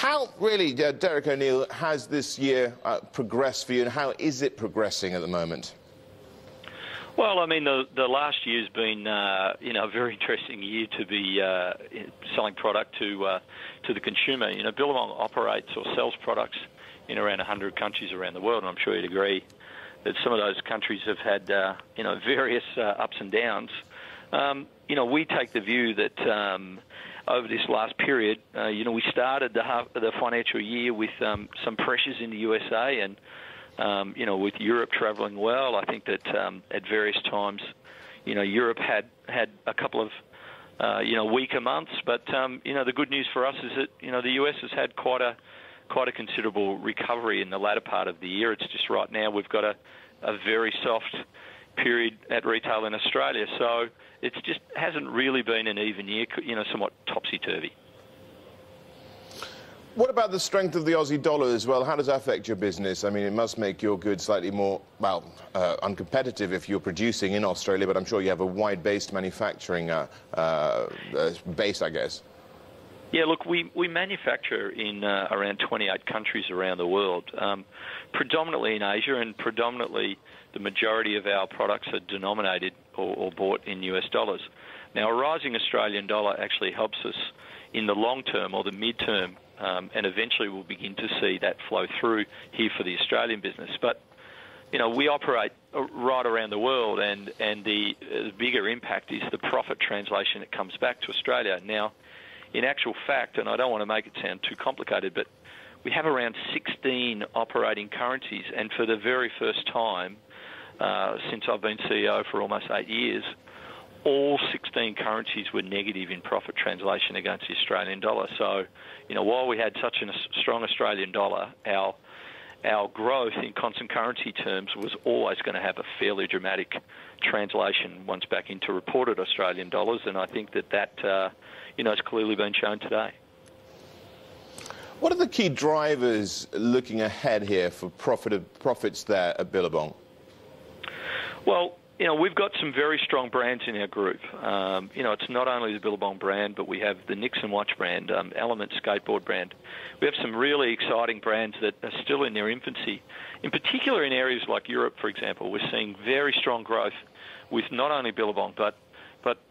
How really, Derek O'Neill, has this year progressed for you, and how is it progressing at the moment? Well, I mean, the last year's been, you know, a very interesting year to be selling product to the consumer. You know, Billabong operates or sells products in around 100 countries around the world, and I'm sure you'd agree that some of those countries have had, you know, various ups and downs. You know, we take the view that over this last period, you know, we started the financial year with some pressures in the USA and, you know, with Europe travelling well. I think that at various times, you know, Europe had a couple of, you know, weaker months. But, you know, the good news for us is that, you know, the US has had quite a considerable recovery in the latter part of the year. It's just right now we've got a very soft period at retail in Australia. So it just hasn't really been an even year, you know, somewhat topsy-turvy. What about the strength of the Aussie dollar as well? How does that affect your business? I mean, it must make your goods slightly more, well, uncompetitive if you're producing in Australia, but I'm sure you have a wide-based manufacturing base, I guess. Yeah, look, we manufacture in around 28 countries around the world, predominantly in Asia, and predominantly the majority of our products are denominated or bought in US dollars. Now, a rising Australian dollar actually helps us in the long term or the mid-term, and eventually we'll begin to see that flow through here for the Australian business. But, you know, we operate right around the world, and the bigger impact is the profit translation that comes back to Australia. Now, in actual fact, and I don't want to make it sound too complicated, but we have around 16 operating currencies, and for the very first time since I've been CEO for almost 8 years, all 16 currencies were negative in profit translation against the Australian dollar. So, you know, while we had such a strong Australian dollar, our growth in constant currency terms was always going to have a fairly dramatic translation once back into reported Australian dollars, and I think that you know, it's clearly been shown today. What are the key drivers looking ahead here for profits there at Billabong? Well, you know, we've got some very strong brands in our group. You know, it's not only the Billabong brand, but we have the Nixon watch brand, Element skateboard brand. We have some really exciting brands that are still in their infancy. In particular, in areas like Europe, for example, we're seeing very strong growth with not only Billabong, but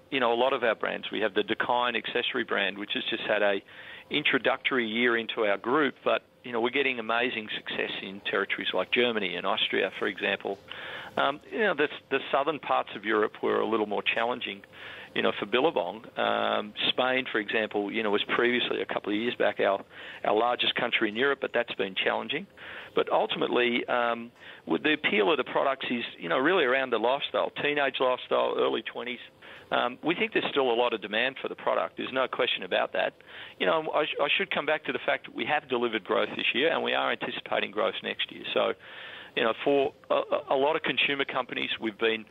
you know, a lot of our brands. We have the Decine accessory brand, which has just had a introductory year into our group, but you know, we're getting amazing success in territories like Germany and Austria, for example. You know, the southern parts of Europe were a little more challenging, you know, for Billabong. Spain, for example, you know, was previously, a couple of years back, our largest country in Europe, but that's been challenging. But ultimately, with the appeal of the products is, you know, really around the lifestyle, teenage lifestyle, early 20s. We think there's still a lot of demand for the product. There's no question about that. You know, I should come back to the fact that we have delivered growth this year, and we are anticipating growth next year. So, you know, for a lot of consumer companies, we've been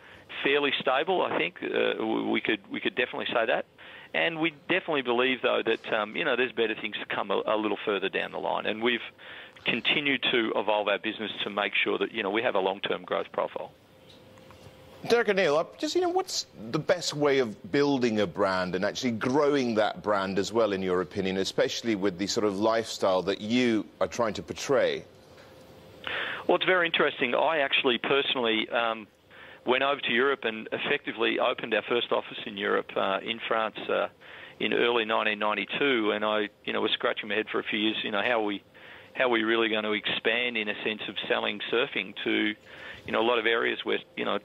fairly stable, I think. We could definitely say that. And we definitely believe, though, that, you know, there's better things to come a little further down the line. And we've continued to evolve our business to make sure that, you know, we have a long-term growth profile. Derek O'Neill, just, you know, what's the best way of building a brand and actually growing that brand as well, in your opinion, especially with the sort of lifestyle that you are trying to portray? Well, it's very interesting. I actually personally went over to Europe and effectively opened our first office in Europe, in France, in early 1992, and I, you know, was scratching my head for a few years, you know, how are we really going to expand, in a sense, of selling surfing to, you know, a lot of areas where, you know,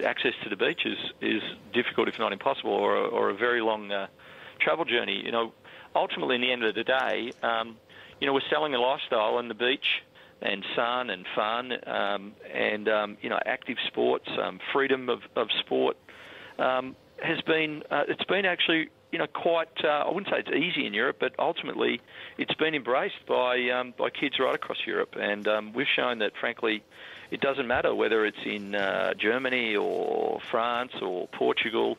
access to the beach is difficult, if not impossible, or a very long travel journey. You know, ultimately, in the end of the day, you know, we're selling a lifestyle, and the beach and sun and fun and, you know, active sports, freedom of sport has been, it's been actually, you know, quite, I wouldn't say it's easy in Europe, but ultimately it's been embraced by kids right across Europe. And we've shown that, frankly, it doesn't matter whether it's in Germany or France or Portugal.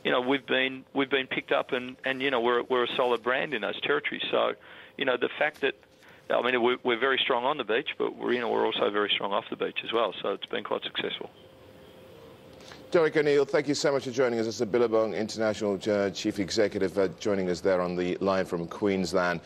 You know, we've been picked up, and you know, we're a solid brand in those territories. So, you know, the fact that, I mean, we're very strong on the beach, but we're also very strong off the beach as well. So it's been quite successful. Derek O'Neill, thank you so much for joining us as the Billabong International Chief Executive, joining us there on the line from Queensland.